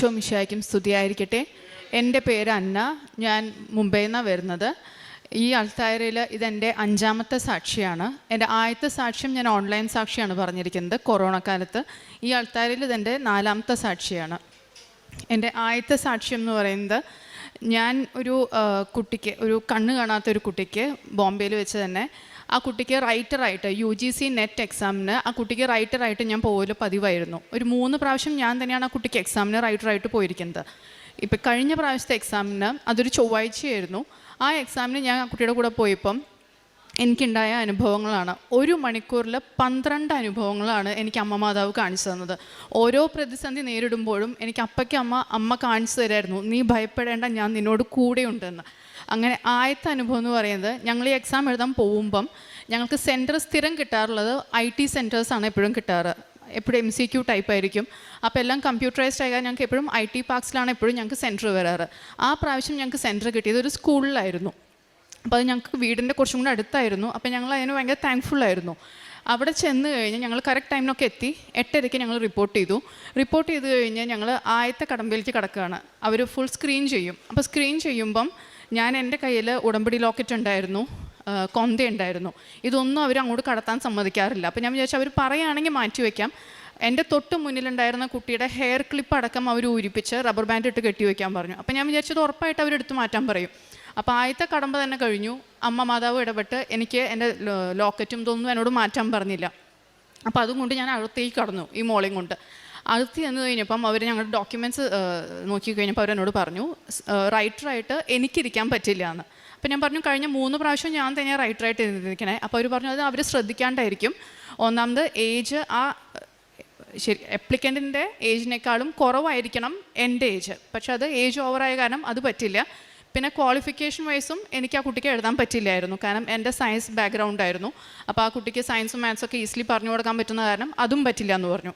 ഈശോ മിശിഹായ്ക്കും സ്തുതിയായിരിക്കട്ടെ. എൻ്റെ പേര് അന്ന. ഞാൻ മുംബൈയിൽ നിന്നാണ് വരുന്നത്. ഈ അൾത്താരയിൽ ഇതെൻ്റെ 5ാമത്തെ സാക്ഷിയാണ്. എൻ്റെ ആദ്യത്തെ സാക്ഷ്യം ഞാൻ ഓൺലൈൻ സാക്ഷിയാണ് പറഞ്ഞിരിക്കുന്നത് കൊറോണ കാലത്ത്. ഈ അൾത്താരയിൽ ഇതെൻ്റെ 4ാമത്തെ സാക്ഷിയാണ്. എൻ്റെ ആദ്യത്തെ സാക്ഷ്യം എന്ന് പറയുന്നത്, ഞാൻ ഒരു കണ്ണ് കാണാത്തൊരു കുട്ടിക്ക് ബോംബെയിൽ വെച്ച് തന്നെ ആ കുട്ടിക്ക് റൈറ്ററായിട്ട് UGC നെറ്റ് എക്സാമിന് ആ കുട്ടിക്ക് റൈറ്ററായിട്ട് ഞാൻ പോകല് പതിവായിരുന്നു. ഒരു 3 പ്രാവശ്യം ഞാൻ തന്നെയാണ് ആ കുട്ടിക്ക് എക്സാമിന് റൈറ്ററായിട്ട് പോയിരിക്കുന്നത്. ഇപ്പം കഴിഞ്ഞ പ്രാവശ്യത്തെ എക്സാമിന് അതൊരു ചൊവ്വാഴ്ചയായിരുന്നു. ആ എക്സാമിന് ഞാൻ ആ കുട്ടിയുടെ കൂടെ പോയപ്പം എനിക്കുണ്ടായ അനുഭവങ്ങളാണ്. 1 മണിക്കൂറിൽ 12 അനുഭവങ്ങളാണ് എനിക്ക് അമ്മ മാതാവ് കാണിച്ചു തന്നത്. ഓരോ പ്രതിസന്ധി നേരിടുമ്പോഴും എനിക്ക് അമ്മ കാണിച്ചു തരായിരുന്നു, നീ ഭയപ്പെടേണ്ട, ഞാൻ നിന്നോട് കൂടെയുണ്ടെന്ന്. അങ്ങനെ ആദ്യത്തെ അനുഭവം എന്ന് പറയുന്നത്, ഞങ്ങൾ ഈ എക്സാം എഴുതാൻ പോകുമ്പം ഞങ്ങൾക്ക് സെൻറ്റർ സ്ഥിരം കിട്ടാറുള്ളത് IT സെൻറ്റേഴ്സാണ് എപ്പോഴും കിട്ടാറ്. എപ്പോഴും MCQ ടൈപ്പ് ആയിരിക്കും. അപ്പോൾ എല്ലാം കമ്പ്യൂട്ടറൈസ്ഡ് ആയാൽ ഞങ്ങൾക്ക് എപ്പോഴും IT പാർക്സിലാണ് എപ്പോഴും ഞങ്ങൾക്ക് സെൻറ്റർ വരാറ്. ആ പ്രാവശ്യം ഞങ്ങൾക്ക് സെൻറ്റർ കിട്ടിയത് ഒരു സ്കൂളിലായിരുന്നു. അപ്പോൾ അത് ഞങ്ങൾക്ക് വീടിൻ്റെ കുറച്ചും കൂടെ അടുത്തായിരുന്നു. അപ്പോൾ ഞങ്ങൾ അതിന് ഭയങ്കര താങ്ക്ഫുള്ളായിരുന്നു. അവിടെ ചെന്ന് കഴിഞ്ഞ് ഞങ്ങൾ കറക്റ്റ് ടൈമിനൊക്കെ എത്തി. 8:30 ഞങ്ങൾ റിപ്പോർട്ട് ചെയ്ത് കഴിഞ്ഞ് ഞങ്ങൾ ആദ്യത്തെ കടമ്പിലേക്ക് കിടക്കുകയാണ്. അവർ ഫുൾ സ്ക്രീൻ ചെയ്യും. അപ്പോൾ സ്ക്രീൻ ചെയ്യുമ്പം എൻ്റെ കയ്യിൽ ഉടമ്പടി ലോക്കറ്റ് ഉണ്ടായിരുന്നു, കൊന്ത ഉണ്ടായിരുന്നു. ഇതൊന്നും അവർ അങ്ങോട്ട് കടത്താൻ സമ്മതിക്കാറില്ല. അപ്പോൾ ഞാൻ വിചാരിച്ചു അവർ പറയുകയാണെങ്കിൽ മാറ്റി വയ്ക്കാം. എൻ്റെ തൊട്ട് മുന്നിലുണ്ടായിരുന്ന കുട്ടിയുടെ ഹെയർ ക്ലിപ്പ് അടക്കം അവർ ഊരിപ്പിച്ച് റബ്ബർ ബാൻഡ് ഇട്ട് കെട്ടി വയ്ക്കാൻ പറഞ്ഞു. അപ്പോൾ ഞാൻ വിചാരിച്ചത് ഉറപ്പായിട്ട് അവരെടുത്ത് മാറ്റാൻ പറയും. അപ്പോൾ ആദ്യത്തെ കടമ്പ തന്നെ കഴിഞ്ഞു. അമ്മ മാതാവ് ഇടപെട്ട് എനിക്ക് എൻ്റെ ലോക്കറ്റും ഇതൊന്നും എന്നോട് മാറ്റാൻ പറഞ്ഞില്ല. അപ്പോൾ അതും കൊണ്ട് ഞാൻ അകത്തേക്ക് കടന്നു, ഈ മോളെയും കൊണ്ട്. അകത്ത് ചെന്ന് കഴിഞ്ഞപ്പം അവർ ഞങ്ങളുടെ ഡോക്യുമെൻറ്റ്സ് നോക്കി കഴിഞ്ഞപ്പോൾ അവരെന്നോട് പറഞ്ഞു, റൈറ്ററായിട്ട് എനിക്കിരിക്കാൻ പറ്റില്ല എന്ന്. അപ്പോൾ ഞാൻ പറഞ്ഞു, കഴിഞ്ഞ 3 പ്രാവശ്യം ഞാൻ തന്നെ റൈറ്ററായിട്ട് ഇരുന്നിരിക്കണേ. അപ്പോൾ അവർ പറഞ്ഞു, അത് അവർ ശ്രദ്ധിക്കാണ്ടായിരിക്കും. ഒന്നാമത് ഏജ് ശരി, അപ്ലിക്കൻറ്റിൻ്റെ ഏജിനേക്കാളും കുറവായിരിക്കണം എൻ്റെ ഏജ്. പക്ഷെ അത് ഏജ് ഓവറായ കാരണം അത് പറ്റില്ല. പിന്നെ ക്വാളിഫിക്കേഷൻ വൈസും എനിക്ക് ആ കുട്ടിക്ക് എഴുതാൻ പറ്റില്ലായിരുന്നു, കാരണം എൻ്റെ സയൻസ് ബാക്ക്ഗ്രൗണ്ട് ആയിരുന്നു. അപ്പോൾ ആ കുട്ടിക്ക് സയൻസും മാത്സൊക്കെ ഈസിലി പറഞ്ഞു കൊടുക്കാൻ പറ്റുന്ന കാരണം അതും പറ്റില്ല എന്ന് പറഞ്ഞു.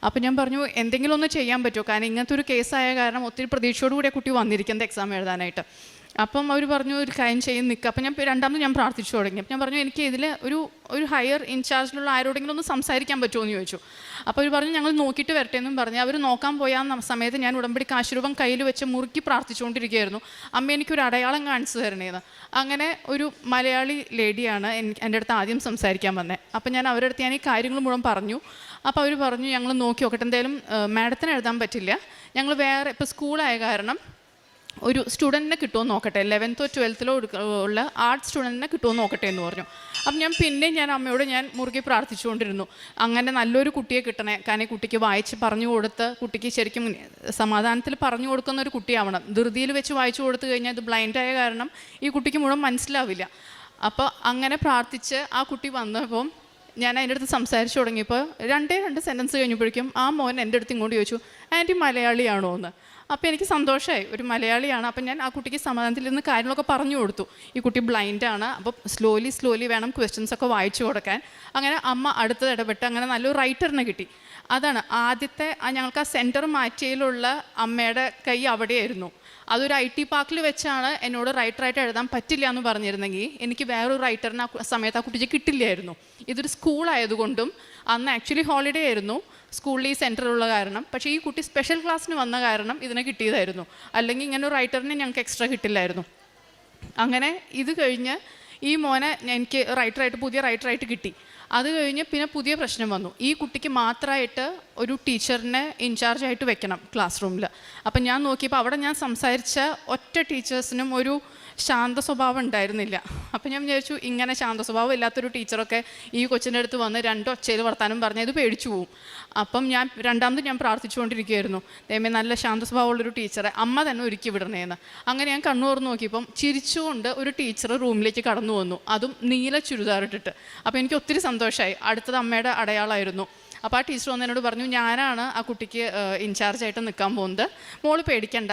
അപ്പോൾ ഞാൻ പറഞ്ഞു, എന്തെങ്കിലും ഒന്ന് ചെയ്യാൻ പറ്റുമോ, കാരണം ഇങ്ങനത്തെ ഒരു കേസായ കാരണം ഒത്തിരി പ്രതീക്ഷയോടുകൂടി കുട്ടി വന്നിരിക്കുന്നത് എക്സാം എഴുതാനായിട്ട്. അപ്പം അവർ പറഞ്ഞു, ഒരു കാര്യം ചെയ്യും നിൽക്കുക. അപ്പം രണ്ടാമത് ഞാൻ പ്രാർത്ഥിച്ചു തുടങ്ങി. അപ്പം ഞാൻ പറഞ്ഞു, എനിക്ക് ഇതിൽ ഒരു ഹയർ ഇൻചാർജിലുള്ള ആരോടെങ്കിലും ഒന്ന് സംസാരിക്കാൻ പറ്റുമോ എന്ന് ചോദിച്ചു. അപ്പോൾ അവർ പറഞ്ഞു, ഞങ്ങൾ നോക്കിയിട്ട് വരട്ടെ എന്നും പറഞ്ഞ് അവർ നോക്കാൻ പോയ സമയത്ത് ഞാൻ ഉടമ്പടി കാശുരൂപം കയ്യിൽ വെച്ച് മുറുക്കി പ്രാർത്ഥിച്ചുകൊണ്ടിരിക്കുകയായിരുന്നു, അമ്മ എനിക്കൊരു അടയാളം കാണിച്ചു തരണേന്ന്. അങ്ങനെ ഒരു മലയാളി ലേഡിയാണ് എൻ്റെ അടുത്ത് ആദ്യം സംസാരിക്കാൻ വന്നത്. അപ്പം ഞാൻ അവരുടെ അടുത്ത് ഞാൻ ഈ കാര്യങ്ങൾ മുഴുവൻ പറഞ്ഞു. അപ്പോൾ അവർ പറഞ്ഞു, ഞങ്ങൾ നോക്കി നോക്കട്ടെ, എന്തായാലും മാഡത്തിന് എഴുതാൻ പറ്റില്ല, ഞങ്ങൾ വേറെ ഇപ്പോൾ സ്കൂളായ കാരണം ഒരു സ്റ്റുഡൻറ്റിനെ കിട്ടുമോ നോക്കട്ടെ, 11th or 12th ഉള്ള ആർട്സ് സ്റ്റുഡൻറ്റിനെ കിട്ടുമോ നോക്കട്ടെ എന്ന് പറഞ്ഞു. അപ്പം ഞാൻ അമ്മയോട് മുറുകെ പ്രാർത്ഥിച്ചുകൊണ്ടിരുന്നു, അങ്ങനെ നല്ലൊരു കുട്ടിയെ കിട്ടണേ, കാരണം കുട്ടിക്ക് വായിച്ച് പറഞ്ഞു കൊടുത്ത് കുട്ടിക്ക് ശരിക്കും സമാധാനത്തിൽ പറഞ്ഞു കൊടുക്കുന്ന ഒരു കുട്ടിയാവണം. ധൃതിയിൽ വെച്ച് വായിച്ചു കൊടുത്തു കഴിഞ്ഞാൽ ഇത് ബ്ലൈൻഡായ കാരണം ഈ കുട്ടിക്ക് മുഴുവൻ മനസ്സിലാവില്ല. അപ്പോൾ അങ്ങനെ പ്രാർത്ഥിച്ച് ആ കുട്ടി വന്നപ്പം ഞാൻ അതിൻ്റെ അടുത്ത് സംസാരിച്ച് തുടങ്ങിയപ്പോൾ 2 സെൻറ്റൻസ് കഴിഞ്ഞപ്പോഴേക്കും ആ മോൻ എൻ്റെ അടുത്ത് ഇങ്ങോട്ട് ചോദിച്ചു, ആൻറ്റി മലയാളിയാണോ എന്ന്. അപ്പോൾ എനിക്ക് സന്തോഷമായി, ഒരു മലയാളിയാണ്. അപ്പം ഞാൻ ആ കുട്ടിക്ക് സമാധാനത്തിൽ നിന്ന് കാര്യങ്ങളൊക്കെ പറഞ്ഞു കൊടുത്തു. ഈ കുട്ടി ബ്ലൈൻഡാണ്, അപ്പോൾ സ്ലോലി വേണം ക്വസ്റ്റ്യൻസൊക്കെ വായിച്ചു കൊടുക്കാൻ. അങ്ങനെ അമ്മ അടുത്തത് ഇടപെട്ട് അങ്ങനെ നല്ലൊരു റൈറ്ററിനെ കിട്ടി. അതാണ് ആദ്യത്തെ ഞങ്ങൾക്ക് ആ സെൻറ്റർ മാറ്റിയതിലുള്ള അമ്മയുടെ കൈ അവിടെയായിരുന്നു. അതൊരു IT പാർക്കിൽ വെച്ചാണ് എന്നോട് റൈറ്ററായിട്ട് എഴുതാൻ പറ്റില്ല എന്ന് പറഞ്ഞിരുന്നെങ്കിൽ എനിക്ക് വേറൊരു റൈറ്ററിന് ആ സമയത്ത് ആ കുട്ടിക്ക് കിട്ടില്ലായിരുന്നു. ഇതൊരു സ്കൂളായതുകൊണ്ടും അന്ന് ആക്ച്വലി ഹോളിഡേ ആയിരുന്നു സ്കൂളിൽ ഈ സെൻറ്ററുള്ള കാരണം. പക്ഷേ ഈ കുട്ടി സ്പെഷ്യൽ ക്ലാസ്സിന് വന്ന കാരണം ഇതിനെ കിട്ടിയതായിരുന്നു, അല്ലെങ്കിൽ ഇങ്ങനെ ഒരു റൈറ്ററിനെ ഞങ്ങൾക്ക് എക്സ്ട്രാ കിട്ടില്ലായിരുന്നു. അങ്ങനെ ഇത് കഴിഞ്ഞ് ഈ മോനെ എനിക്ക് പുതിയ റൈറ്ററായിട്ട് കിട്ടി. അത് കഴിഞ്ഞ് പിന്നെ പുതിയ പ്രശ്നം വന്നു, ഈ കുട്ടിക്ക് മാത്രമായിട്ട് ഒരു ടീച്ചറിനെ ഇൻചാർജായിട്ട് വെക്കണം ക്ലാസ് റൂമിൽ. അപ്പം ഞാൻ നോക്കിയപ്പോൾ അവിടെ ഞാൻ സംസാരിച്ച ഒറ്റ ടീച്ചേഴ്സിനും ഒരു ശാന്ത സ്വഭാവം ഉണ്ടായിരുന്നില്ല. അപ്പം ഞാൻ വിചാരിച്ചു, ഇങ്ങനെ ശാന്ത സ്വഭാവം ഇല്ലാത്തൊരു ടീച്ചറൊക്കെ ഈ കൊച്ചിൻ്റെ അടുത്ത് വന്ന് 2 ഒച്ചയിൽ വർത്താനം പറഞ്ഞാൽ ഇത് പേടിച്ചു പോവും. അപ്പം രണ്ടാമത് ഞാൻ പ്രാർത്ഥിച്ചുകൊണ്ടിരിക്കുകയായിരുന്നു, ദൈവമേ നല്ല ശാന്ത സ്വഭാവമുള്ളൊരു ടീച്ചറെ അമ്മ തന്നെ ഒരുക്കി വിടണേന്ന്. അങ്ങനെ ഞാൻ കണ്ണു തുറന്ന് നോക്കിയപ്പം ചിരിച്ചുകൊണ്ട് ഒരു ടീച്ചർ റൂമിലേക്ക് കടന്നു വന്നു, അതും നീല ചുരിദാറിട്ടിട്ട്. അപ്പോൾ എനിക്ക് ഒത്തിരി സന്തോഷമായി. അടുത്തത് അമ്മയുടെ അടയാളമായിരുന്നു. അപ്പോൾ ആ ടീച്ചർ വന്ന് എന്നോട് പറഞ്ഞു, ഞാനാണ് ആ കുട്ടിക്ക് ഇൻചാർജായിട്ട് നിൽക്കാൻ പോകുന്നത്, മോള് പേടിക്കണ്ട,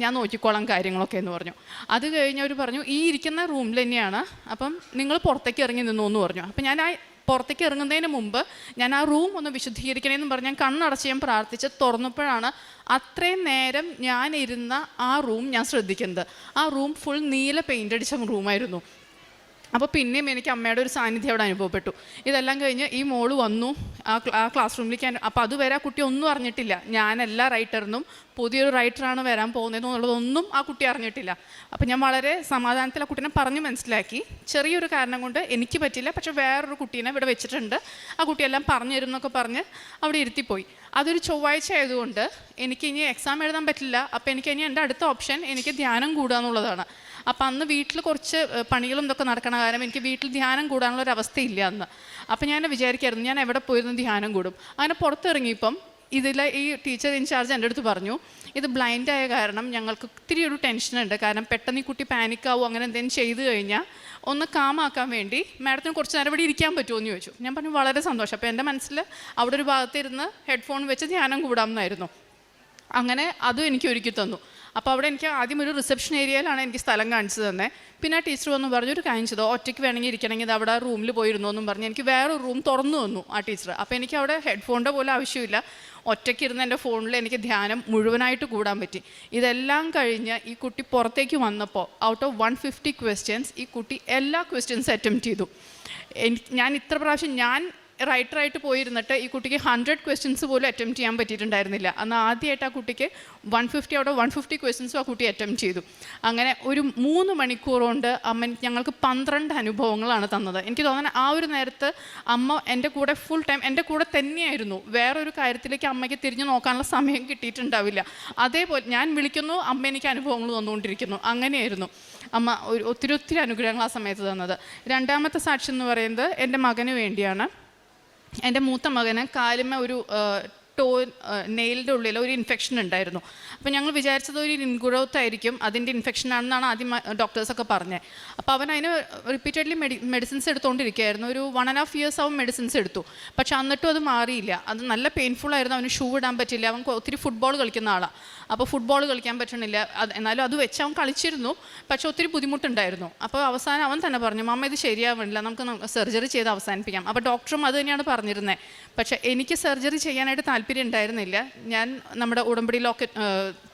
ഞാൻ നോക്കിക്കോളാം കാര്യങ്ങളൊക്കെ എന്ന് പറഞ്ഞു. അത് കഴിഞ്ഞ് അവർ പറഞ്ഞു, ഈ ഇരിക്കുന്ന റൂമിൽ തന്നെയാണ്, അപ്പം നിങ്ങൾ പുറത്തേക്ക് ഇറങ്ങി നിന്നു എന്ന് പറഞ്ഞു. അപ്പം ഞാൻ ആ പുറത്തേക്ക് ഇറങ്ങുന്നതിന് മുമ്പ് ഞാൻ ആ റൂം ഒന്ന് വിശുദ്ധീകരിക്കണമെന്ന് പറഞ്ഞ് ഞാൻ കണ്ണടച്ച് ഞാൻ പ്രാർത്ഥിച്ച് തുറന്നപ്പോഴാണ് അത്രയും നേരം ഞാൻ ഇരുന്ന ആ റൂം ഞാൻ ശ്രദ്ധിക്കുന്നത്. ആ റൂം ഫുൾ നീല പെയിൻ്റ് അടിച്ച റൂമായിരുന്നു. അപ്പോൾ പിന്നെയും എനിക്ക് അമ്മയുടെ ഒരു സാന്നിധ്യം അവിടെ അനുഭവപ്പെട്ടു. ഇതെല്ലാം കഴിഞ്ഞ് ഈ മോള് വന്നു ആ ക്ലാസ് റൂമിലേക്ക്. അപ്പോൾ അതുവരെ ആ കുട്ടി ഒന്നും അറിഞ്ഞിട്ടില്ല, ഞാനല്ല റൈറ്ററിനും പുതിയൊരു റൈറ്ററാണ് വരാൻ പോകുന്നതെന്നുള്ളതൊന്നും ആ കുട്ടി അറിഞ്ഞിട്ടില്ല. അപ്പോൾ ഞാൻ വളരെ സമാധാനത്തിൽ ആ കുട്ടീനെ പറഞ്ഞ് മനസ്സിലാക്കി. ചെറിയൊരു കാരണം കൊണ്ട് എനിക്ക് പറ്റില്ല, പക്ഷേ വേറൊരു കുട്ടീനെ ഇവിടെ വെച്ചിട്ടുണ്ട്, ആ കുട്ടിയെല്ലാം പറഞ്ഞു തരുന്നൊക്കെ പറഞ്ഞ് അവിടെ ഇരുത്തിപ്പോയി. അതൊരു ചൊവ്വാഴ്ച ആയതുകൊണ്ട് എനിക്ക് ഇനി എക്സാം എഴുതാൻ പറ്റില്ല. അപ്പോൾ എനിക്ക് ഇനി എൻ്റെ അടുത്ത ഓപ്ഷൻ എനിക്ക് ധ്യാനം കൂടുക എന്നുള്ളതാണ്. അപ്പം അന്ന് വീട്ടിൽ കുറച്ച് പണികളും ഇതൊക്കെ നടക്കണ കാരണം എനിക്ക് വീട്ടിൽ ധ്യാനം കൂടാനുള്ളൊരവസ്ഥയില്ല അന്ന്. അപ്പം ഞാൻ വിചാരിക്കായിരുന്നു ഞാൻ എവിടെ പോയിരുന്നു ധ്യാനം കൂടും. അങ്ങനെ പുറത്തിറങ്ങിയപ്പം ഈ ടീച്ചർ ഇൻചാർജ് എൻ്റെ അടുത്ത് പറഞ്ഞു, ഇത് ബ്ലൈൻഡായ കാരണം ഞങ്ങൾക്ക് ഒത്തിരി ഒരു ടെൻഷനുണ്ട്, കാരണം പെട്ടെന്ന് ഈ കുട്ടി പാനിക്കാവും, അങ്ങനെ എന്തെങ്കിലും ചെയ്തു കഴിഞ്ഞാൽ ഒന്ന് കാമാക്കാൻ വേണ്ടി മാഡത്തിന് കുറച്ച് നേരം ഇവിടെ ഇരിക്കാൻ പറ്റുമോ എന്ന് ചോദിച്ചു. ഞാൻ പറഞ്ഞു വളരെ സന്തോഷം. അപ്പോൾ എൻ്റെ മനസ്സിൽ അവിടെ ഒരു ഭാഗത്തിരുന്ന് ഹെഡ്ഫോൺ വെച്ച് ധ്യാനം കൂടാമെന്നായിരുന്നു. അങ്ങനെ അതും എനിക്ക് ഒരുക്കി തന്നു. അപ്പോൾ അവിടെ എനിക്ക് ആദ്യം ഒരു റിസപ്ഷൻ ഏരിയയിലാണ് എനിക്ക് സ്ഥലം കാണിച്ചു തന്നെ. പിന്നെ ആ ടീച്ചർ വന്നു പറഞ്ഞു, ഒരു കാര്യം ചെയ്തോ, ഒറ്റയ്ക്ക് വേണമെങ്കിൽ ഇരിക്കണമെങ്കിൽ അവിടെ റൂമിൽ പോയിരുന്നു എന്നും പറഞ്ഞ് എനിക്ക് വേറൊരു റൂം തുറന്നു തന്നു ആ ടീച്ചർ. അപ്പോൾ എനിക്ക് അവിടെ ഹെഡ്ഫോണിൻ്റെ പോലെ ആവശ്യമില്ല, ഒറ്റയ്ക്ക് ഇരുന്ന് എൻ്റെ ഫോണിൽ എനിക്ക് ധ്യാനം മുഴുവനായിട്ട് കൂടാൻ പറ്റി. ഇതെല്ലാം കഴിഞ്ഞ് ഈ കുട്ടി പുറത്തേക്ക് വന്നപ്പോൾ ഔട്ട് ഓഫ് 150 ക്വസ്റ്റ്യൻസ് ഈ കുട്ടി എല്ലാ ക്വസ്റ്റ്യൻസും അറ്റംപ്റ്റ് ചെയ്തു. ഞാൻ ഇത്ര പ്രാവശ്യം ഞാൻ റൈറ്ററായിട്ട് പോയിരുന്നിട്ട് ഈ കുട്ടിക്ക് 100 ക്വസ്റ്റ്യൻസ് പോലും അറ്റംപ്റ്റ് ചെയ്യാൻ പറ്റിയിട്ടുണ്ടായിരുന്നില്ല. അന്ന് ആദ്യമായിട്ട് ആ കുട്ടിക്ക് 150 ഔട്ട് ഓഫ് 150 ക്വസ്റ്റ്യൻസും ആ കുട്ടി അറ്റംപ്റ്റ് ചെയ്തു. അങ്ങനെ ഒരു 3 മണിക്കൂർ കൊണ്ട് അമ്മ ഞങ്ങൾക്ക് 12 അനുഭവങ്ങളാണ് തന്നത്. എനിക്ക് തോന്നുന്നത് ആ ഒരു നേരത്ത് അമ്മ എൻ്റെ കൂടെ ഫുൾ ടൈം എൻ്റെ കൂടെ തന്നെയായിരുന്നു. വേറൊരു കാര്യത്തിലേക്ക് അമ്മയ്ക്ക് തിരിഞ്ഞു നോക്കാനുള്ള സമയം കിട്ടിയിട്ടുണ്ടാവില്ല. അതേപോലെ ഞാൻ വിളിക്കുന്നു, അമ്മ എനിക്ക് അനുഭവങ്ങൾ തന്നുകൊണ്ടിരിക്കുന്നു. അങ്ങനെയായിരുന്നു അമ്മ ഒത്തിരി അനുഗ്രഹങ്ങൾ ആ സമയത്ത് തന്നത്. രണ്ടാമത്തെ സാക്ഷി എന്ന് പറയുന്നത് എൻ്റെ മകന് വേണ്ടിയാണ്. എൻ്റെ മൂത്ത മകന് കാലുമ്മ ഒരു നെയിലിൻ്റെ ഉള്ളിൽ ഒരു ഇൻഫെക്ഷൻ ഉണ്ടായിരുന്നു. അപ്പോൾ ഞങ്ങൾ വിചാരിച്ചത് ഒരു ഇൻഗ്രോത്ത് ആയിരിക്കും, അതിൻ്റെ ഇൻഫെക്ഷൻ ആണെന്നാണ് ആദ്യം ഡോക്ടേഴ്സൊക്കെ പറഞ്ഞത്. അപ്പോൾ അവൻ അതിന് റിപ്പീറ്റഡ്ലി മെഡിസിൻസ് എടുത്തുകൊണ്ടിരിക്കുകയായിരുന്നു. ഒരു 1.5 years അവൻ മെഡിസിൻസ് എടുത്തു. പക്ഷെ എന്നിട്ടും അത് മാറിയില്ല. അത് നല്ല പെയിൻഫുൾ ആയിരുന്നു. അവന് ഷൂ ഇടാൻ പറ്റില്ല. അവൻ ഒത്തിരി ഫുട്ബോൾ കളിക്കുന്ന ആളാണ്. അപ്പോൾ ഫുട്ബോൾ കളിക്കാൻ പറ്റണില്ല. എന്നാലും അത് വെച്ച് അവൻ കളിച്ചിരുന്നു, പക്ഷെ ഒത്തിരി ബുദ്ധിമുട്ടുണ്ടായിരുന്നു. അപ്പോൾ അവസാനം അവൻ തന്നെ പറഞ്ഞു, മമ്മ ഇത് ശരിയാവില്ല, നമുക്ക് സർജറി ചെയ്ത് അവസാനിപ്പിക്കാം. അപ്പോൾ ഡോക്ടറും അത് തന്നെയാണ് പറഞ്ഞിരുന്നത്. പക്ഷേ എനിക്ക് സർജറി ചെയ്യാനായിട്ട് താല്പര്യം ഉണ്ടായിരുന്നില്ല. ഞാൻ നമ്മുടെ ഉടമ്പടിയിലൊക്കെ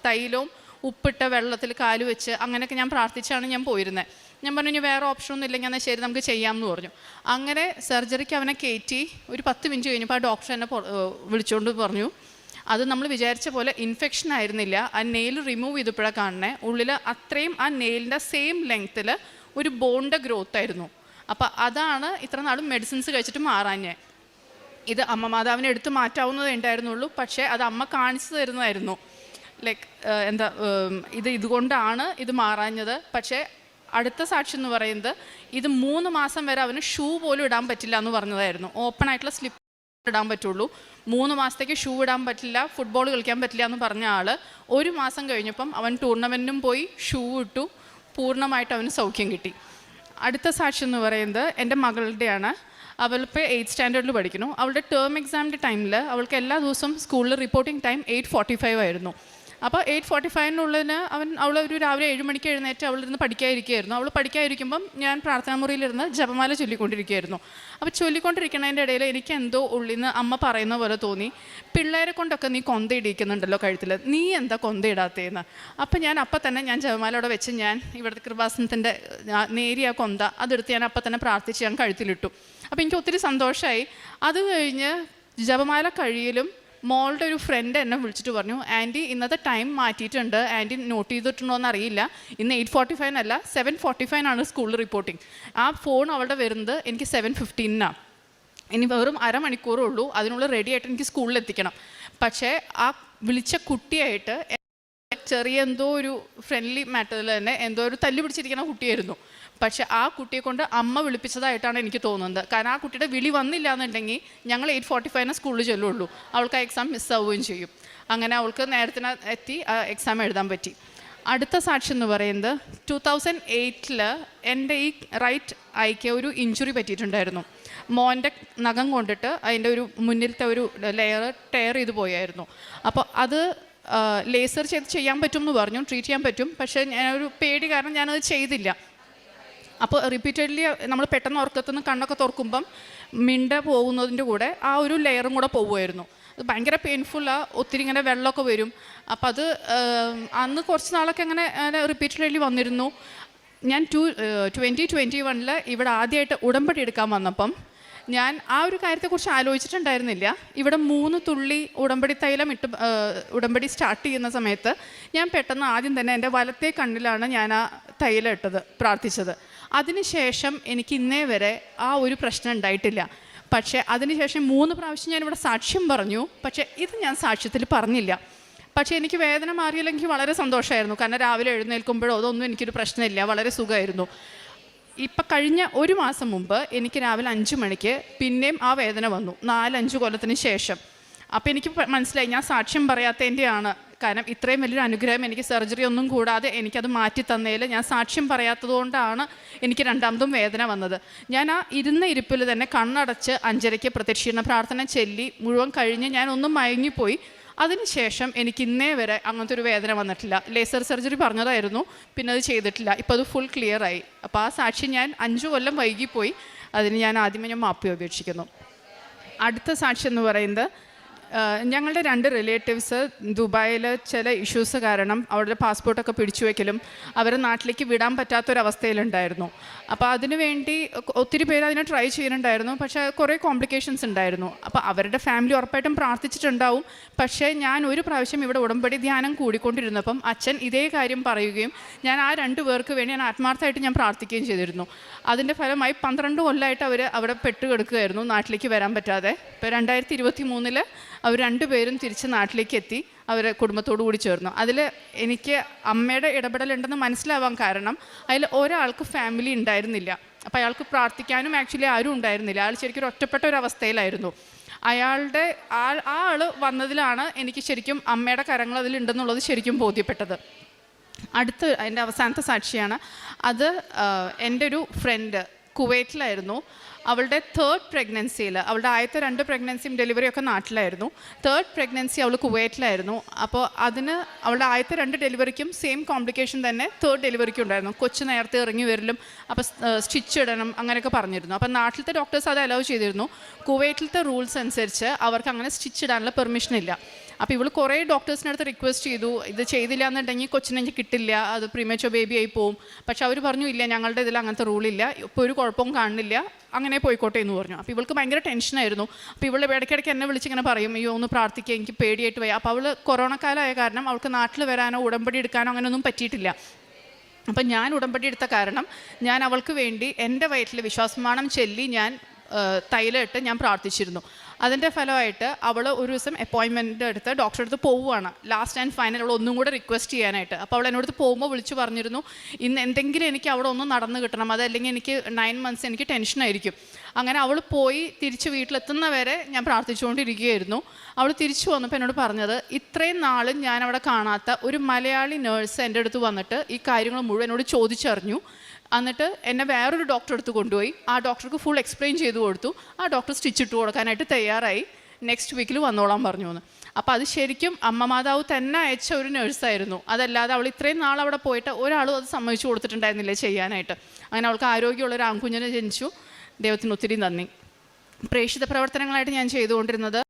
തൈലവും ഉപ്പിട്ട വെള്ളത്തിൽ കാല് വെച്ച് അങ്ങനെയൊക്കെ ഞാൻ പ്രാർത്ഥിച്ചാണ് ഞാൻ പോയിരുന്നത്. ഞാൻ പറഞ്ഞു, ഇനി വേറെ ഓപ്ഷനൊന്നും ഇല്ലെങ്കിൽ എന്നാൽ ശരി നമുക്ക് ചെയ്യാമെന്ന് പറഞ്ഞു. അങ്ങനെ സർജറിക്ക് അവനെ കയറ്റി ഒരു 10 മിനിറ്റ് കഴിഞ്ഞപ്പോൾ ആ ഡോക്ടർ എന്നെ വിളിച്ചുകൊണ്ട് പറഞ്ഞു, അത് നമ്മൾ വിചാരിച്ച പോലെ ഇൻഫെക്ഷൻ ആയിരുന്നില്ല, ആ നെയിൽ റിമൂവ് ചെയ്തപ്പോഴാണ് കാണുന്നത്, ഉള്ളിൽ അത്രയും ആ നെയിലിൻ്റെ സെയിം ലെങ്ത്തിൽ ഒരു ബോണിൻ്റെ ഗ്രോത്ത് ആയിരുന്നു. അപ്പോൾ അതാണ് ഇത്ര നാളും മെഡിസിൻസ് കഴിച്ചിട്ട് മാറാഞ്ഞേ. ഇത് അമ്മ മാതാവിനെ എടുത്ത് മാറ്റാവുന്നതേ ഉണ്ടായിരുന്നുള്ളൂ, പക്ഷേ അത് അമ്മ കാണിച്ചു തരുന്നതായിരുന്നു. ലൈക്ക് ഇതുകൊണ്ടാണ് ഇത് മാറാഞ്ഞത്. പക്ഷേ അടുത്ത സാക്ഷി എന്ന് പറയുന്നത് ഇത് 3 മാസം വരെ അവന് ഷൂ പോലും ഇടാൻ പറ്റില്ല എന്ന് പറഞ്ഞതായിരുന്നു. ഓപ്പൺ ആയിട്ടുള്ള സ്ലിപ്പ് ഇടാൻ പറ്റുള്ളൂ, 3 മാസത്തേക്ക് ഷൂ ഇടാൻ പറ്റില്ല, ഫുട്ബോൾ കളിക്കാൻ പറ്റില്ല എന്ന് പറഞ്ഞ ആൾ 1 മാസം കഴിഞ്ഞപ്പം അവൻ ടൂർണമെൻറ്റിനും പോയി, ഷൂ ഇട്ടു, പൂർണ്ണമായിട്ട് അവന് സൗഖ്യം കിട്ടി. അടുത്ത സാക്ഷി എന്ന് പറയുന്നത് എൻ്റെ മകളുടെയാണ്. അവളിപ്പോൾ 8th സ്റ്റാൻഡേർഡിൽ പഠിക്കുന്നു. അവളുടെ ടേം എക്സാമിൻ്റെ ടൈമിൽ അവൾക്ക് എല്ലാ ദിവസവും സ്കൂളിൽ റിപ്പോർട്ടിംഗ് ടൈം 8:45 ആയിരുന്നു. അപ്പോൾ 8:45 അവൾ ഒരു രാവിലെ 7 മണിക്ക് എഴുന്നേറ്റ് അവളിരുന്ന് പഠിക്കാതിരിക്കുകയായിരുന്നു. അവൾ പഠിക്കാതിരിക്കുമ്പം ഞാൻ പ്രാർത്ഥനാ മുറിയിലിരുന്ന് ജപമാല ചൊല്ലിക്കൊണ്ടിരിക്കുകയായിരുന്നു. അപ്പോൾ ചൊല്ലിക്കൊണ്ടിരിക്കുന്നതിൻ്റെ ഇടയിൽ എനിക്ക് എന്തോ ഉള്ളിൽ നിന്ന് അമ്മ പറയുന്ന പോലെ തോന്നി, പിള്ളേരെ കൊണ്ടൊക്കെ നീ കൊന്ത ഇടിക്കുന്നുണ്ടല്ലോ കഴുത്തിൽ, നീ എന്താ കൊന്ത ഇടാത്തേന്ന്. അപ്പം തന്നെ ഞാൻ ജപമാല അവിടെ വെച്ച് ഞാൻ ഇവിടുത്തെ കൃപാസനത്തിൻ്റെ നേരിയ കൊന്ത അതെടുത്ത് ഞാൻ അപ്പം തന്നെ പ്രാർത്ഥിച്ച് ഞാൻ കഴുത്തിലിട്ടു. അപ്പോൾ എനിക്ക് ഒത്തിരി സന്തോഷമായി. അത് കഴിഞ്ഞ് ജപമാല കഴിയലും മോളുടെ ഒരു ഫ്രണ്ട് എന്നെ വിളിച്ചിട്ട് പറഞ്ഞു, ആൻറ്റി ഇന്നത്തെ ടൈം മാറ്റിയിട്ടുണ്ട്, ആൻറ്റി നോട്ട് ചെയ്തിട്ടുണ്ടോ എന്ന് അറിയില്ല, ഇന്ന് 8:45 അല്ല 7:45 സ്കൂളിൽ റിപ്പോർട്ടിങ്. ആ ഫോൺ അവളുടെ വരുന്നത് എനിക്ക് 7:15 ഇനി വെറും അരമണിക്കൂറേ ഉള്ളൂ, അതിനുള്ള റെഡി ആയിട്ട് എനിക്ക് സ്കൂളിൽ എത്തിക്കണം. പക്ഷേ ആ വിളിച്ച കുട്ടിയായിട്ട് ചെറിയ എന്തോ ഒരു ഫ്രണ്ട്ലി മാറ്ററിൽ തന്നെ എന്തോ ഒരു തല്ലി പിടിച്ചിരിക്കുന്ന കുട്ടിയായിരുന്നു. പക്ഷെ ആ കുട്ടിയെ കൊണ്ട് അമ്മ വിളിപ്പിച്ചതായിട്ടാണ് എനിക്ക് തോന്നുന്നത്. കാരണം ആ കുട്ടിയുടെ വിളി വന്നില്ല എന്നുണ്ടെങ്കിൽ ഞങ്ങൾ 8:45 സ്കൂളിൽ ചെല്ലുള്ളൂ, അവൾക്ക് ആ എക്സാം മിസ്സാവുകയും ചെയ്യും. അങ്ങനെ അവൾക്ക് നേരത്തിന് എത്തി ആ എക്സാം എഴുതാൻ പറ്റി. അടുത്ത സാക്ഷി എന്ന് പറയുന്നത് 2008 എൻ്റെ ഈ റൈറ്റ് ഐക്ക് ഒരു ഇഞ്ചുറി പറ്റിയിട്ടുണ്ടായിരുന്നു. മോൻ്റെ നഖം കൊണ്ടിട്ട് അതിൻ്റെ ഒരു മുന്നിലത്തെ ഒരു ലെയർ ടയർ ചെയ്ത് പോയായിരുന്നു. അപ്പോൾ അത് ലേസർ ചെയ്യാൻ പറ്റും എന്ന് പറഞ്ഞു, ട്രീറ്റ് ചെയ്യാൻ പറ്റും. പക്ഷേ ഞാനൊരു പേടി കാരണം ഞാനത് ചെയ്തില്ല. അപ്പോൾ റിപ്പീറ്റഡ്ലി നമ്മൾ പെട്ടെന്ന് ഉറക്കത്തുനിന്ന് കണ്ണൊക്കെ തുറക്കുമ്പം മിണ്ട പോകുന്നതിൻ്റെ കൂടെ ആ ഒരു ലെയറും കൂടെ പോകുമായിരുന്നു. അത് ഭയങ്കര പെയിൻഫുള്ളാണ്, ഒത്തിരി ഇങ്ങനെ വെള്ളമൊക്കെ വരും. അപ്പം അത് അന്ന് കുറച്ച് നാളൊക്കെ അങ്ങനെ റിപ്പീറ്റഡ്ലി വന്നിരുന്നു. ഞാൻ 2021 ഇവിടെ ആദ്യമായിട്ട് ഉടമ്പടി എടുക്കാൻ വന്നപ്പം ഞാൻ ആ ഒരു കാര്യത്തെക്കുറിച്ച് ആലോചിച്ചിട്ടുണ്ടായിരുന്നില്ല. ഇവിടെ 3 തുള്ളി ഉടമ്പടി തൈലം ഇട്ട് ഉടമ്പടി സ്റ്റാർട്ട് ചെയ്യുന്ന സമയത്ത് ഞാൻ പെട്ടെന്ന് ആദ്യം തന്നെ എൻ്റെ വലത്തെ കണ്ണിലാണ് ഞാൻ ആ തൈലം ഇട്ടത്, പ്രാർത്ഥിച്ചത്. അതിനുശേഷം എനിക്ക് ഇന്നേ വരെ ആ ഒരു പ്രശ്നം ഉണ്ടായിട്ടില്ല. പക്ഷേ അതിനുശേഷം 3 പ്രാവശ്യം ഞാനിവിടെ സാക്ഷ്യം പറഞ്ഞു. പക്ഷേ ഇത് ഞാൻ സാക്ഷ്യത്തിൽ പറഞ്ഞില്ല. പക്ഷേ എനിക്ക് വേദന മാറിയില്ലെങ്കിൽ വളരെ സന്തോഷമായിരുന്നു. കാരണം രാവിലെ എഴുന്നേൽക്കുമ്പോഴോ അതൊന്നും എനിക്കൊരു പ്രശ്നമില്ല, വളരെ സുഖമായിരുന്നു. ഇപ്പം കഴിഞ്ഞ 1 മാസം മുമ്പ് എനിക്ക് രാവിലെ 5 മണിക്ക് പിന്നെയും ആ വേദന വന്നു, 4-5 കൊല്ലത്തിന് ശേഷം. അപ്പോൾ എനിക്ക് മനസ്സിലായി ഞാൻ സാക്ഷ്യം പറയാത്തതിൻ്റെയാണ്. കാരണം ഇത്രയും വലിയൊരു അനുഗ്രഹം എനിക്ക് സർജറി ഒന്നും കൂടാതെ എനിക്കത് മാറ്റി തന്നതിൽ ഞാൻ സാക്ഷ്യം പറയാത്തതുകൊണ്ടാണ് എനിക്ക് രണ്ടാമതും വേദന വന്നത്. ഞാൻ ആ ഇരുന്ന ഇരിപ്പിൽ തന്നെ കണ്ണടച്ച് 5:30 പ്രദക്ഷിണ പ്രാർത്ഥന ചൊല്ലി മുഴുവൻ കഴിഞ്ഞ് ഞാൻ ഒന്നും മയങ്ങിപ്പോയി. അതിനുശേഷം എനിക്ക് ഇന്നേ വരെ അങ്ങനത്തെ ഒരു വേദന വന്നിട്ടില്ല. ലേസർ സർജറി പറഞ്ഞതായിരുന്നു, പിന്നെ അത് ചെയ്തിട്ടില്ല. ഇപ്പോൾ അത് ഫുൾ ക്ലിയറായി. അപ്പോൾ ആ സാക്ഷി ഞാൻ 5 കൊല്ലം വൈകിപ്പോയി. അതിന് ഞാൻ ആദ്യമേ മാപ്പി അപേക്ഷിക്കുന്നു. അടുത്ത സാക്ഷി എന്ന് പറയുന്നത് ഞങ്ങളുടെ 2 റിലേറ്റീവ്സ് ദുബായിൽ ചില ഇഷ്യൂസ് കാരണം അവരുടെ പാസ്പോർട്ടൊക്കെ പിടിച്ചു വയ്ക്കലും അവരെ നാട്ടിലേക്ക് വിടാൻ പറ്റാത്തൊരവസ്ഥയിലുണ്ടായിരുന്നു. അപ്പോൾ അതിനുവേണ്ടി ഒത്തിരി പേര് അതിനെ ട്രൈ ചെയ്യുന്നുണ്ടായിരുന്നു. പക്ഷേ കുറേ കോംപ്ലിക്കേഷൻസ് ഉണ്ടായിരുന്നു. അപ്പോൾ അവരുടെ ഫാമിലി ഉറപ്പായിട്ടും പ്രാർത്ഥിച്ചിട്ടുണ്ടാവും. പക്ഷേ ഞാൻ ഒരു പ്രാവശ്യം ഇവിടെ ഉടമ്പടി ധ്യാനം കൂടിക്കൊണ്ടിരുന്നപ്പം അച്ഛൻ ഇതേ കാര്യം പറയുകയും ഞാൻ ആ 2 പേർക്ക് വേണ്ടി ഞാൻ ആത്മാർത്ഥമായിട്ട് ഞാൻ പ്രാർത്ഥിക്കുകയും ചെയ്തിരുന്നു. അതിൻ്റെ ഫലമായി 12 കൊല്ലമായിട്ട് അവർ അവിടെ പെട്ടുകിടക്കുകയായിരുന്നു, നാട്ടിലേക്ക് വരാൻ പറ്റാതെ. ഇപ്പോൾ 2023 അവർ 2 പേരും തിരിച്ച് നാട്ടിലേക്ക് എത്തി, അവർ കുടുംബത്തോടു കൂടി ചേർന്നു. അതിൽ എനിക്ക് അമ്മയുടെ ഇടപെടലുണ്ടെന്ന് മനസ്സിലാവാൻ കാരണം അതിൽ ഒരാൾക്ക് ഫാമിലി ഉണ്ടായിരുന്നില്ല. അപ്പോൾ അയാൾക്ക് പ്രാർത്ഥിക്കാനും ആക്ച്വലി ആരും ഉണ്ടായിരുന്നില്ല. അയാൾ ശരിക്കും ഒരു ഒറ്റപ്പെട്ട ഒരു അവസ്ഥയിലായിരുന്നു. അയാളുടെ ആൾ വന്നതിലാണ് എനിക്ക് ശരിക്കും അമ്മയുടെ കരങ്ങൾ അതിലുണ്ടെന്നുള്ളത് ശരിക്കും ബോധ്യപ്പെട്ടത്. അടുത്ത എൻ്റെ അവസാനത്തെ സാക്ഷിയാണ്. അത് എൻ്റെ ഒരു ഫ്രണ്ട് കുവൈറ്റിലായിരുന്നു. അവളുടെ 3rd പ്രഗ്നൻസിയിൽ, അവളുടെ ആദ്യത്തെ 2 പ്രഗ്നൻസിയും ഡെലിവറിയൊക്കെ നാട്ടിലായിരുന്നു. 3rd പ്രഗ്നൻസി അവൾ കുവൈറ്റിലായിരുന്നു. അപ്പോൾ അതിന് അവളുടെ ആദ്യത്തെ 2 ഡെലിവറിക്കും സെയിം കോംപ്ലിക്കേഷൻ തന്നെ 3rd ഡെലിവറിക്കും ഉണ്ടായിരുന്നു. കൊച്ചു നേരത്തെ ഇറങ്ങി വരലും അപ്പോൾ സ്റ്റിച്ച് ഇടണം അങ്ങനെയൊക്കെ പറഞ്ഞിരുന്നു. അപ്പോൾ നാട്ടിലത്തെ ഡോക്ടേഴ്സ് അത് അലൗ ചെയ്തിരുന്നു. കുവൈറ്റിലത്തെ റൂൾസ് അനുസരിച്ച് അവർക്ക് അങ്ങനെ സ്റ്റിച്ച് ഇടാനുള്ള പെർമിഷൻ ഇല്ല. അപ്പോൾ ഇവൾ കുറേ ഡോക്ടേഴ്സിൻ്റെ അടുത്ത് റിക്വസ്റ്റ് ചെയ്തു, ഇത് ചെയ്തില്ല എന്നുണ്ടെങ്കിൽ കൊച്ചിനെ കിട്ടില്ല, അത് പ്രീമേച്ചർ ബേബി ആയി പോവും. പക്ഷെ അവർ പറഞ്ഞു ഇല്ല, ഞങ്ങളുടെ ഇതിൽ അങ്ങനത്തെ റൂളില്ല, ഇപ്പോൾ ഒരു കുഴപ്പവും കാണുന്നില്ല, അങ്ങനെ പോയിക്കോട്ടെ എന്ന് പറഞ്ഞു. അപ്പോൾ ഇവൾക്ക് ഭയങ്കര ടെൻഷനായിരുന്നു. അപ്പോൾ ഇവൾ ഇടയ്ക്കിടയ്ക്ക് എന്നെ വിളിച്ചിങ്ങനെ പറയും, അയ്യോ ഒന്ന് പ്രാർത്ഥിക്കുക, എനിക്ക് പേടിയായിട്ട് വയ്യ. അപ്പോൾ അവൾ കൊറോണ കാലമായ കാരണം അവൾക്ക് നാട്ടിൽ വരാനോ ഉടമ്പടി എടുക്കാനോ അങ്ങനെയൊന്നും പറ്റിയിട്ടില്ല. അപ്പം ഞാൻ ഉടമ്പടി എടുത്ത കാരണം ഞാൻ അവൾക്ക് വേണ്ടി എൻ്റെ വയറ്റിൽ വിശ്വാസമാണം ചൊല്ലി ഞാൻ തൈലമിട്ട് ഞാൻ പ്രാർത്ഥിച്ചിരുന്നു. അതിൻ്റെ ഫലമായിട്ട് അവൾ ഒരു ദിവസം അപ്പോയിൻമെൻറ്റ് എടുത്ത് ഡോക്ടറെ അടുത്ത് പോവുകയാണ്, ലാസ്റ്റ് ആൻഡ് ഫൈനൽ അവൾ ഒന്നും കൂടെ റിക്വസ്റ്റ് ചെയ്യാനായിട്ട്. അപ്പോൾ അവൾ എന്നോട് പോകുമ്പോൾ വിളിച്ച് പറഞ്ഞിരുന്നു, ഇന്ന് എന്തെങ്കിലും എനിക്ക് അവിടെ ഒന്ന് നടന്ന് കിട്ടണം, അതല്ലെങ്കിൽ എനിക്ക് 9 months എനിക്ക് ടെൻഷനായിരിക്കും. അങ്ങനെ അവൾ പോയി തിരിച്ച് വീട്ടിലെത്തുന്നവരെ ഞാൻ പ്രാർത്ഥിച്ചുകൊണ്ടിരിക്കുകയായിരുന്നു. അവൾ തിരിച്ചു വന്നപ്പോൾ എന്നോട് പറഞ്ഞത്, ഇത്രയും നാളും ഞാൻ അവിടെ കാണാത്ത ഒരു മലയാളി നേഴ്സ് എൻ്റെ അടുത്ത് വന്നിട്ട് ഈ കാര്യങ്ങൾ മുഴുവൻ എന്നോട് ചോദിച്ചറിഞ്ഞു. എന്നിട്ട് എന്നെ വേറൊരു ഡോക്ടറെ അടുത്ത് കൊണ്ടുപോയി. ആ ഡോക്ടർക്ക് ഫുൾ എക്സ്പ്ലെയിൻ ചെയ്ത് കൊടുത്തു. ആ ഡോക്ടർ സ്റ്റിച്ച് ഇട്ട് കൊടുക്കാനായിട്ട് തയ്യാറായി. നെക്സ്റ്റ് വീക്കിൽ വന്നോളാൻ പറഞ്ഞു എന്ന്. അപ്പോൾ അത് ശരിക്കും അമ്മ മാതാവ് തന്നെ അയച്ച ഒരു നേഴ്സായിരുന്നു. അതല്ലാതെ അവൾ ഇത്രയും നാൾ അവിടെ പോയിട്ട് ഒരാളും അത് സമ്മതിച്ചു കൊടുത്തിട്ടുണ്ടായിരുന്നില്ല ചെയ്യാനായിട്ട്. അങ്ങനെ അവൾക്ക് ആരോഗ്യമുള്ളൊരു ആൺകുഞ്ഞിനെ ജനിച്ചു. ദൈവത്തിന് ഒത്തിരി നന്ദി. പ്രേക്ഷിത പ്രവർത്തനങ്ങളായിട്ട് ഞാൻ ചെയ്തുകൊണ്ടിരുന്നത്